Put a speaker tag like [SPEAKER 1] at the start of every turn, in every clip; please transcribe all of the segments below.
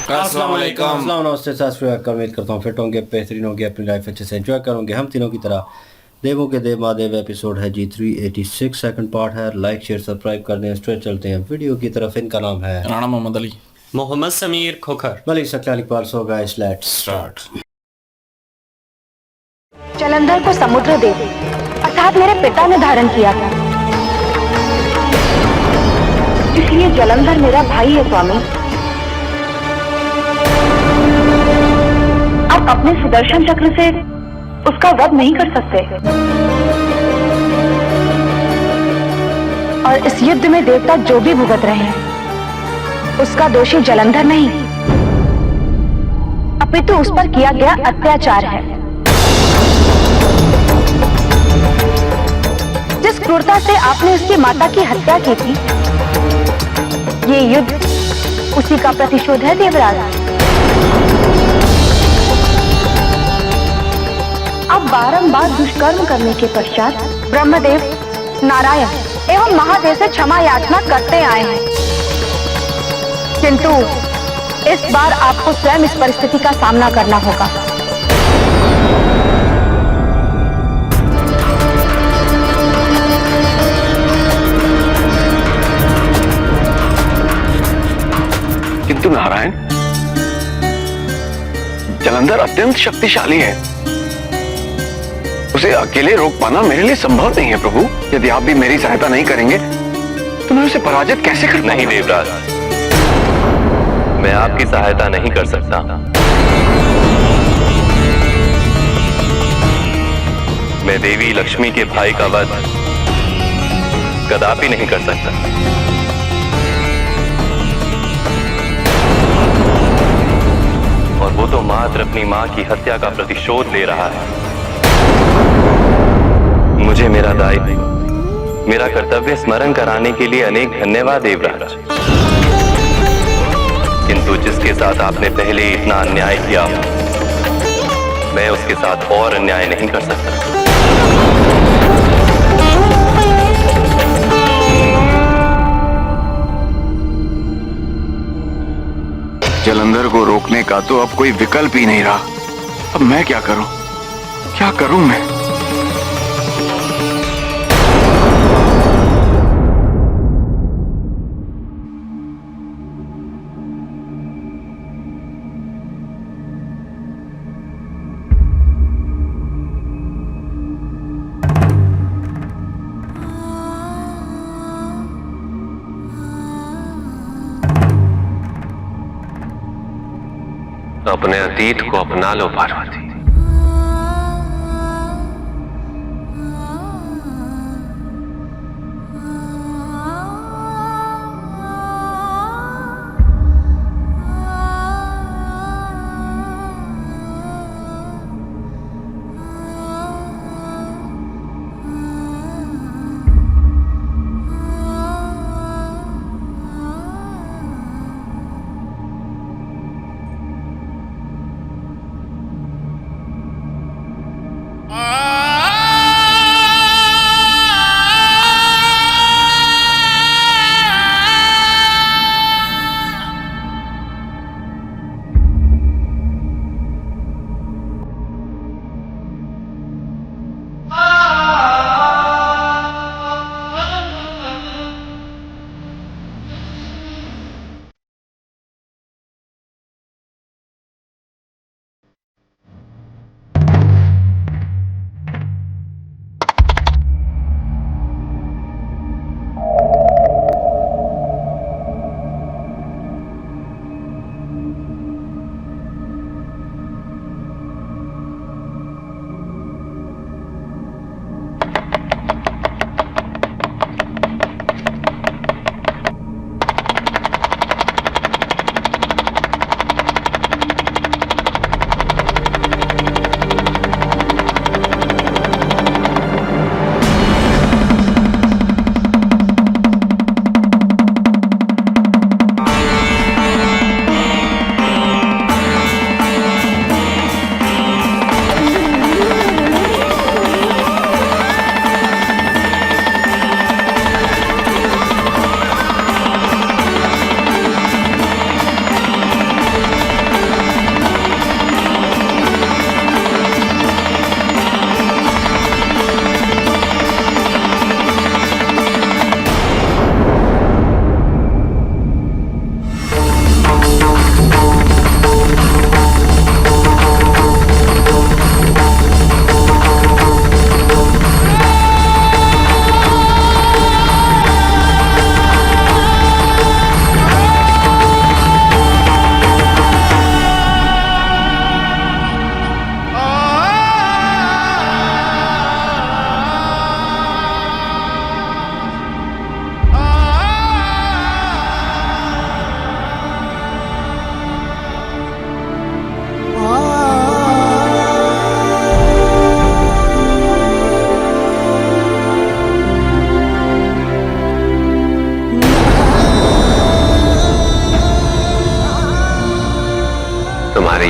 [SPEAKER 1] अस्सलाम वालेकुम। नमस्ते, सत श्री अकाल। उम्मीद करता हूँ फिट होंगे, बेहतरीन होंगे, अपनी लाइफ अच्छे से एंजॉय करोगे। हम तीनों की तरह देवों के देव महादेव एपिसोड है जी 386 सेकंड पार्ट है। लाइक शेयर सब्सक्राइब कर दें। स्ट्रेट चलते हैं वीडियो की तरफ। इनका नाम है
[SPEAKER 2] Rana Mohammad Ali,
[SPEAKER 3] Mohammad Sameer Khokhar,
[SPEAKER 1] Malik Saklani Pal. So guys let's start.
[SPEAKER 4] Jalandhar को समुद्र देव अर्थात मेरे पिता ने धारण किया था, इसलिए जलंधर मेरा भाई है स्वामी। आप अपने सुदर्शन चक्र से उसका वध नहीं कर सकते, और इस युद्ध में देवता जो भी भुगत रहे हैं उसका दोषी जलंधर नहीं, अपितु उस पर किया गया अत्याचार है। जिस क्रूरता से आपने उसकी माता की हत्या की थी, ये युद्ध उसी का प्रतिशोध है देवराज। अब बारंबार दुष्कर्म करने के पश्चात ब्रह्मदेव, नारायण एवं महादेव से क्षमा याचना करते आए हैं, किंतु इस बार आपको स्वयं इस परिस्थिति का सामना करना होगा।
[SPEAKER 5] किंतु नारायण, जलंधर अत्यंत शक्तिशाली है, उसे अकेले रोक पाना मेरे लिए संभव नहीं है प्रभु। यदि आप भी मेरी सहायता नहीं करेंगे तो मैं उसे पराजित कैसे कर पाऊंगा?
[SPEAKER 6] नहीं देवराज, मैं आपकी सहायता नहीं कर सकता। मैं देवी लक्ष्मी के भाई का वध कदापि नहीं कर सकता। और वो तो मात्र अपनी मां की हत्या का प्रतिशोध ले रहा है। मुझे मेरा दायित्व, मेरा कर्तव्य स्मरण कराने के लिए अनेक धन्यवाद देवराज, किंतु जिसके साथ आपने पहले इतना अन्याय किया, मैं उसके साथ और अन्याय नहीं कर सकता।
[SPEAKER 5] जलंधर को रोकने का तो अब कोई विकल्प ही नहीं रहा। अब मैं क्या करूं? क्या करूं मैं?
[SPEAKER 6] अपने अतीत को अपना लो पार्वती।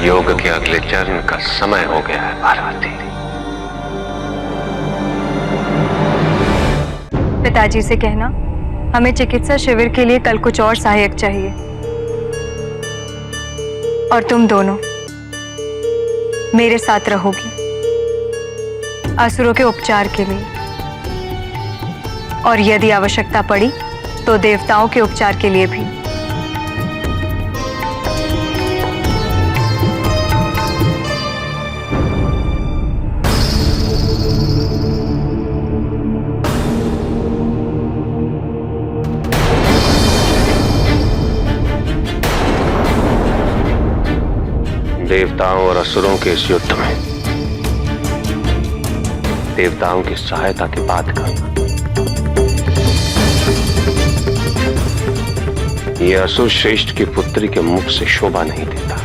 [SPEAKER 6] योग के अगले चरण का समय हो गया है पार्वती।
[SPEAKER 2] पिताजी से कहना हमें चिकित्सा शिविर के लिए कल कुछ और सहायक चाहिए, और तुम दोनों मेरे साथ रहोगी असुरों के उपचार के लिए, और यदि आवश्यकता पड़ी तो देवताओं के उपचार के लिए भी।
[SPEAKER 6] देवताओं और असुरों के इस युद्ध में देवताओं की सहायता की बात करना, यह असुर श्रेष्ठ की पुत्री के मुख से शोभा नहीं देता।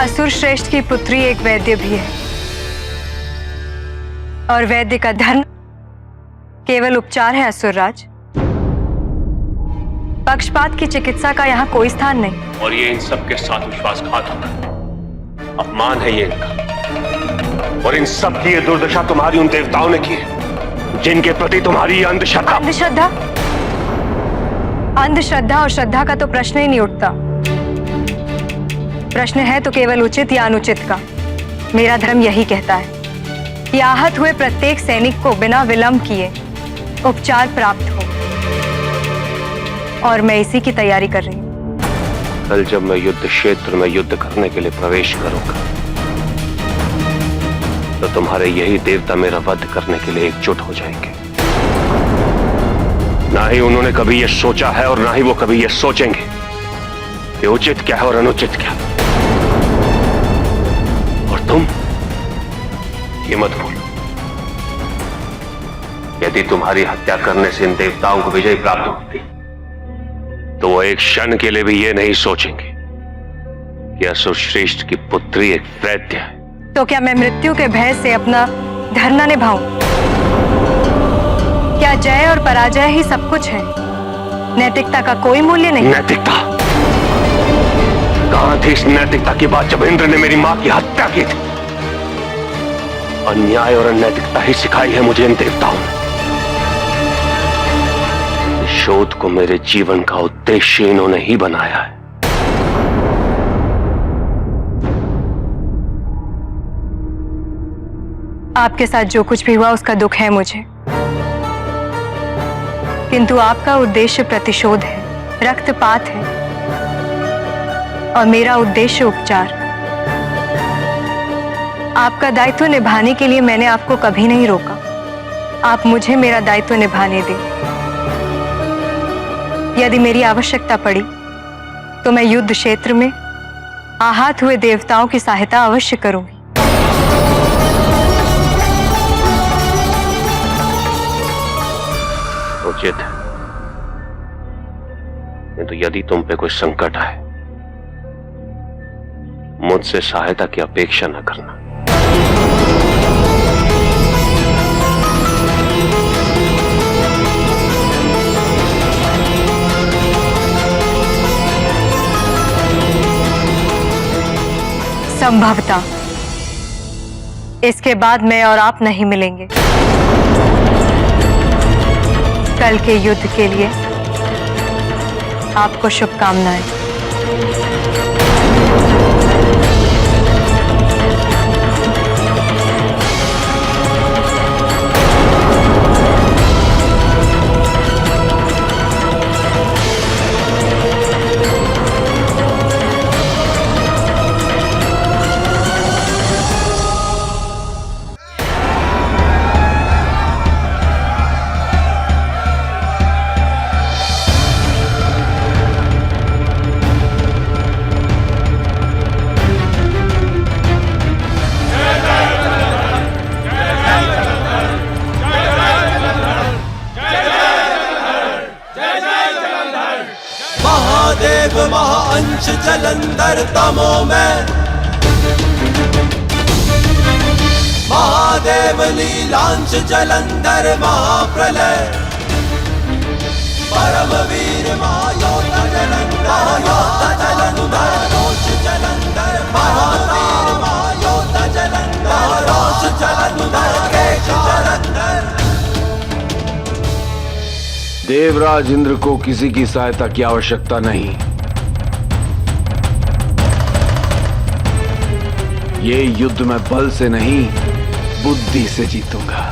[SPEAKER 2] असुर श्रेष्ठ की पुत्री एक वैद्य भी है, और वैद्य का धर्म केवल उपचार है असुरराज। पक्षपात की चिकित्सा का यहाँ कोई स्थान नहीं।
[SPEAKER 6] और ये इन सबके साथ विश्वासघात होगा, अपमान है ये इनका, और इन सब की ये दुर्दशा तुम्हारी उन देवताओं ने की है जिनके प्रति तुम्हारी ये अंधश्रद्धा।
[SPEAKER 2] अंधश्रद्धा? अंधश्रद्धा और श्रद्धा का तो प्रश्न ही नहीं उठता। प्रश्न है तो केवल उचित या अनुचित का। मेरा धर्म यही कहता है कि आहत हुए प्रत्येक सैनिक को बिना विलंब किए उपचार प्राप्त हो, और मैं इसी की तैयारी कर रही हूँ।
[SPEAKER 6] कल जब मैं युद्ध क्षेत्र में युद्ध करने के लिए प्रवेश करूंगा तो तुम्हारे यही देवता मेरा वध करने के लिए एकजुट हो जाएंगे। ना ही उन्होंने कभी यह सोचा है और ना ही वो कभी यह सोचेंगे कि उचित क्या है और अनुचित क्या। और तुम ये मत भूलो, यदि तुम्हारी हत्या करने से इन देवताओं को विजय प्राप्त होती तो वो एक क्षण के लिए भी ये नहीं सोचेंगे कि असुर श्रेष्ठ की पुत्री एक वैद्य है।
[SPEAKER 2] तो क्या मैं मृत्यु के भय से अपना धर्म न निभाऊं? क्या जय और पराजय ही सब कुछ है? नैतिकता का कोई मूल्य नहीं?
[SPEAKER 6] नैतिकता कहां थी इस नैतिकता की बात जब इंद्र ने मेरी मां की हत्या की थी? अन्याय और अनैतिकता ही सिखाई है मुझे इन देवताओं ने। शोध को मेरे जीवन का उद्देश्य इन्होंने ही बनाया है।
[SPEAKER 2] आपके साथ जो कुछ भी हुआ उसका दुख है मुझे, किंतु आपका उद्देश्य प्रतिशोध है, रक्तपात है, और मेरा उद्देश्य उपचार। आपका दायित्व निभाने के लिए मैंने आपको कभी नहीं रोका। आप मुझे मेरा दायित्व निभाने दें। यदि मेरी आवश्यकता पड़ी तो मैं युद्ध क्षेत्र में आहत हुए देवताओं की सहायता अवश्य करूंगी।
[SPEAKER 6] उचित है, किंतु यदि तुम पे कोई संकट आए मुझसे सहायता की अपेक्षा न करना।
[SPEAKER 2] संभवतः इसके बाद मैं और आप नहीं मिलेंगे। कल के युद्ध के लिए आपको शुभकामनाएं।
[SPEAKER 7] महादेव महाअंश जलंधर तमो में, महादेव लीलांश जलंधर महाप्रलय, परमवीर महायोद्धा जलंधर, महायोद्धा जलंधर, रोष जलंधर।
[SPEAKER 5] देवराज इंद्र को किसी की सहायता की आवश्यकता नहीं। ये युद्ध मैं बल से नहीं, बुद्धि से जीतूंगा।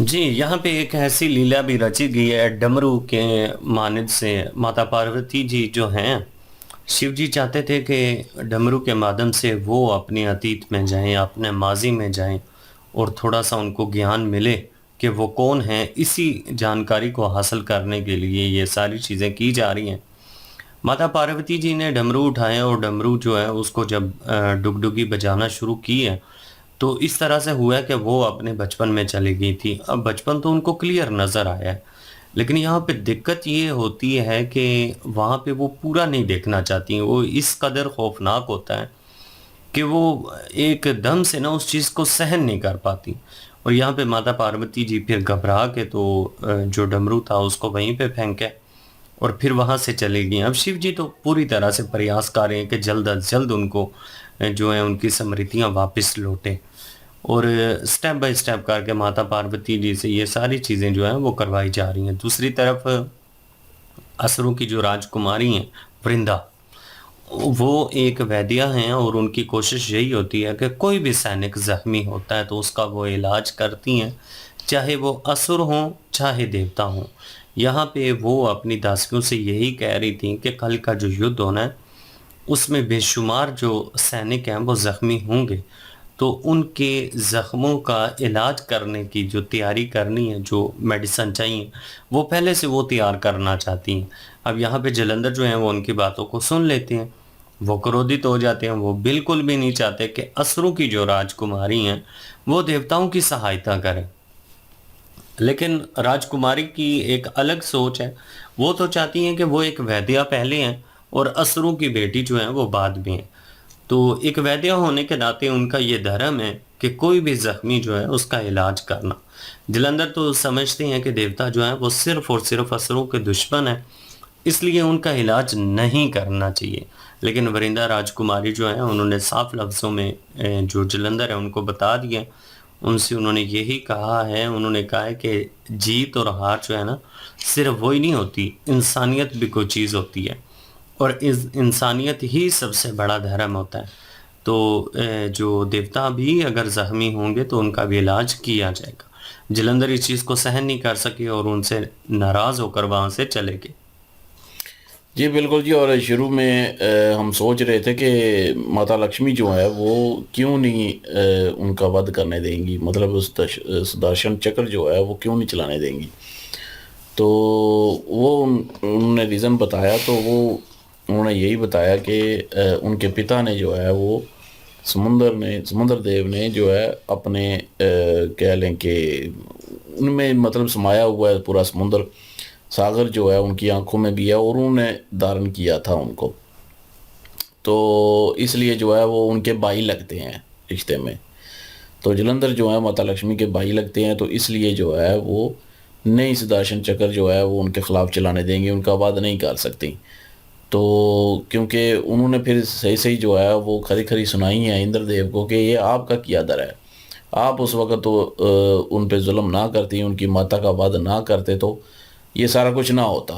[SPEAKER 3] जी, यहाँ पे एक ऐसी लीला भी रची गई है डमरू के मानिद से। माता पार्वती जी जो हैं, शिव जी चाहते थे कि डमरू के माध्यम से वो अपने अतीत में जाएं, अपने माजी में जाएं और थोड़ा सा उनको ज्ञान मिले कि वो कौन है। इसी जानकारी को हासिल करने के लिए ये सारी चीज़ें की जा रही हैं। माता पार्वती जी ने डमरू उठाया और डमरू जो है उसको जब डुगडुगी बजाना शुरू की है तो इस तरह से हुआ कि वो अपने बचपन में चली गई थी। अब बचपन तो उनको क्लियर नज़र आया है, लेकिन यहाँ पे दिक्कत ये होती है कि वहाँ पे वो पूरा नहीं देखना चाहती हैं। वो इस कदर खौफनाक होता है कि वो एकदम से ना उस चीज़ को सहन नहीं कर पाती। और यहाँ पे माता पार्वती जी फिर घबरा के तो जो डमरू था उसको वहीं पे फेंके और फिर वहाँ से चले गई। अब शिव जी तो पूरी तरह से प्रयास कर रहे हैं कि जल्द अज जल्द उनको जो है उनकी स्मृतियाँ वापस लौटे और स्टेप बाय स्टेप करके माता पार्वती जी से ये सारी चीज़ें जो हैं वो करवाई जा रही हैं। दूसरी तरफ असुरों की जो राजकुमारी हैं वृंदा, वो एक वैद्या हैं और उनकी कोशिश यही होती है कि कोई भी सैनिक ज़ख्मी होता है तो उसका वो इलाज करती हैं, चाहे वो असुर हों चाहे देवता हों। यहाँ पे वो अपनी दासियों से यही कह रही थी कि कल का जो युद्ध होना है उसमें बेशुमार जो सैनिक हैं वो ज़ख्मी होंगे, तो उनके ज़ख्मों का इलाज करने की जो तैयारी करनी है, जो मेडिसिन चाहिए वो पहले से वो तैयार करना चाहती हैं। अब यहाँ पे जलंधर जो हैं वो उनकी बातों को सुन लेते हैं, वो क्रोधित हो जाते हैं। वो बिल्कुल भी नहीं चाहते कि असुरों की जो राजकुमारी हैं वो देवताओं की सहायता करें, लेकिन राजकुमारी की एक अलग सोच है। वो तो चाहती हैं कि वो एक वैद्या पहले हैं और असुरों की बेटी जो है वो बाद में है। तो एक वैद्य होने के नाते उनका ये धर्म है कि कोई भी जख्मी जो है उसका इलाज करना। जलंधर तो समझते हैं कि देवता जो है वो सिर्फ और सिर्फ असुरों के दुश्मन है, इसलिए उनका इलाज नहीं करना चाहिए। लेकिन वरिंदा राजकुमारी जो है उन्होंने साफ लफ्ज़ों में जो जलंधर है उनको बता दिया। उनसे उन्होंने यही कहा है, उन्होंने कहा है कि जीत और हार जो है ना सिर्फ वही नहीं होती, इंसानियत भी कोई चीज़ होती है और इस इंसानियत ही सबसे बड़ा धर्म होता है। तो जो देवता भी अगर ज़ख्मी होंगे तो उनका भी इलाज किया जाएगा। जलंधर इस चीज़ को सहन नहीं कर सके और उनसे नाराज़ होकर वहाँ से चले गए।
[SPEAKER 8] जी बिल्कुल जी। और शुरू में हम सोच रहे थे कि माता लक्ष्मी जो है वो क्यों नहीं उनका वध करने देंगी, मतलब उस सुदर्शन चक्र जो है वो क्यों नहीं चलाने देंगी। तो वो उन्होंने रीज़न बताया, तो वो उन्होंने यही बताया कि उनके पिता ने जो है वो समुंदर देव ने जो है अपने कह लें कि उनमें मतलब समाया हुआ है पूरा समुंदर सागर जो है उनकी आंखों में भी है और उन्होंने धारण किया था उनको। तो इसलिए जो है वो उनके भाई लगते हैं रिश्ते में। तो जलंधर जो है माता लक्ष्मी के भाई लगते हैं, तो इसलिए जो है वो नई सुदर्शन चक्र जो है वो उनके ख़िलाफ़ चलाने देंगे, उनका वाद नहीं कर सकती। तो क्योंकि उन्होंने फिर सही सही जो है वो खरी खरी सुनाई है इंद्रदेव को कि ये आपका क्या दर है, आप उस वक़्त तो उन पे जुल्म ना करती, उनकी माता का वध ना करते तो ये सारा कुछ ना होता,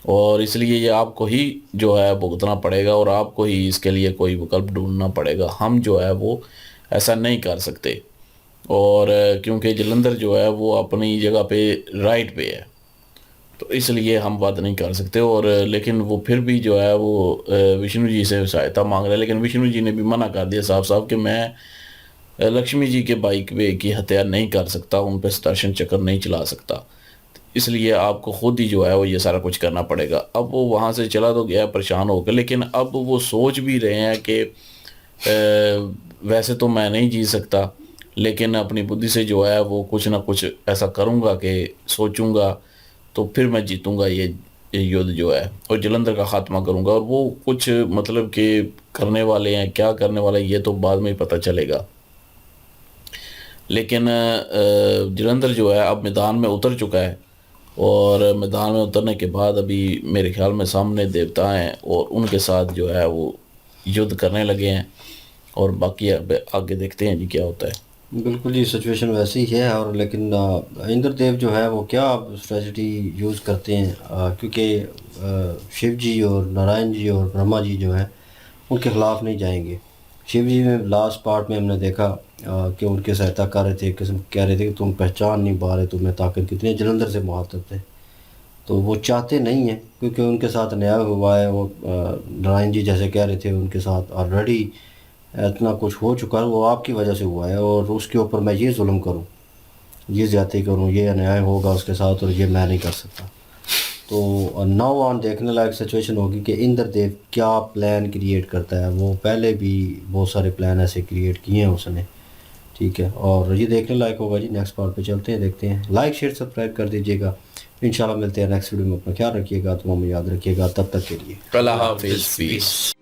[SPEAKER 8] और इसलिए ये आपको ही जो है भुगतना पड़ेगा और आपको ही इसके लिए कोई विकल्प ढूंढना पड़ेगा। हम जो है वो ऐसा नहीं कर सकते। और क्योंकि जलंधर जो है वो अपनी जगह पे राइट पे है, तो इसलिए हम बात नहीं कर सकते। और लेकिन वो फिर भी जो है वो विष्णु जी से सहायता मांग रहे हैं, लेकिन विष्णु जी ने भी मना कर दिया साफ साफ कि मैं लक्ष्मी जी के भाई की हत्या नहीं कर सकता, उन पर सुदर्शन चक्र नहीं चला सकता, इसलिए आपको खुद ही जो है वो ये सारा कुछ करना पड़ेगा। अब वो वहाँ से चला तो गया परेशान होकर, लेकिन अब वो सोच भी रहे हैं कि वैसे तो मैं नहीं जी सकता, लेकिन अपनी बुद्धि से जो है वो कुछ ना कुछ ऐसा करूँगा कि सोचूंगा तो फिर मैं जीतूंगा ये युद्ध जो है और जलंधर का ख़ात्मा करूँगा। और वो कुछ मतलब कि करने वाले हैं, क्या करने वाले हैं, ये तो बाद में ही पता चलेगा। लेकिन जलंधर जो है अब मैदान में उतर चुका है, और मैदान में उतरने के बाद अभी मेरे ख्याल में सामने देवता हैं और उनके साथ जो है वो युद्ध करने लगे हैं, और बाकी आगे देखते हैं जी क्या होता है।
[SPEAKER 1] बिल्कुल जी, सिचुएशन वैसी ही है। और लेकिन इंद्रदेव जो है वो क्या स्ट्रेटजी यूज़ करते हैं, क्योंकि शिव जी और नारायण जी और ब्रह्मा जी जो है उनके ख़िलाफ़ नहीं जाएंगे। शिव जी में लास्ट पार्ट में हमने देखा कि उनकी सहायता कर रहे थे, किस्म कह रहे थे कि तुम पहचान नहीं पा रहे, तुम्हें ताकत कितनी है, जलंधर से मुखातिब थे। तो वो चाहते नहीं हैं, क्योंकि उनके साथ अन्याय हुआ है। वो नारायण जी जैसे कह रहे थे उनके साथ ऑलरेडी इतना कुछ हो चुका है, वो आपकी वजह से हुआ है, और उसके ऊपर मैं ये जुल्म करूं, ये ज़्यादती करूं, ये अन्याय होगा उसके साथ, और ये मैं नहीं कर सकता। तो नाउ ऑन देखने लायक सिचुएशन होगी कि इंद्रदेव क्या प्लान क्रिएट करता है। वो पहले भी बहुत सारे प्लान ऐसे क्रिएट किए हैं उसने, ठीक है, और ये देखने लायक होगा जी। नेक्स्ट पार्ट पे चलते हैं, देखते हैं। लाइक शेयर सब्सक्राइब कर दीजिएगा। इंशाल्लाह मिलते हैं नेक्स्ट वीडियो में। अपना ख्याल रखिएगा, तो हमें याद रखिएगा। तब तक के लिए
[SPEAKER 8] अल्लाह हाफिज़।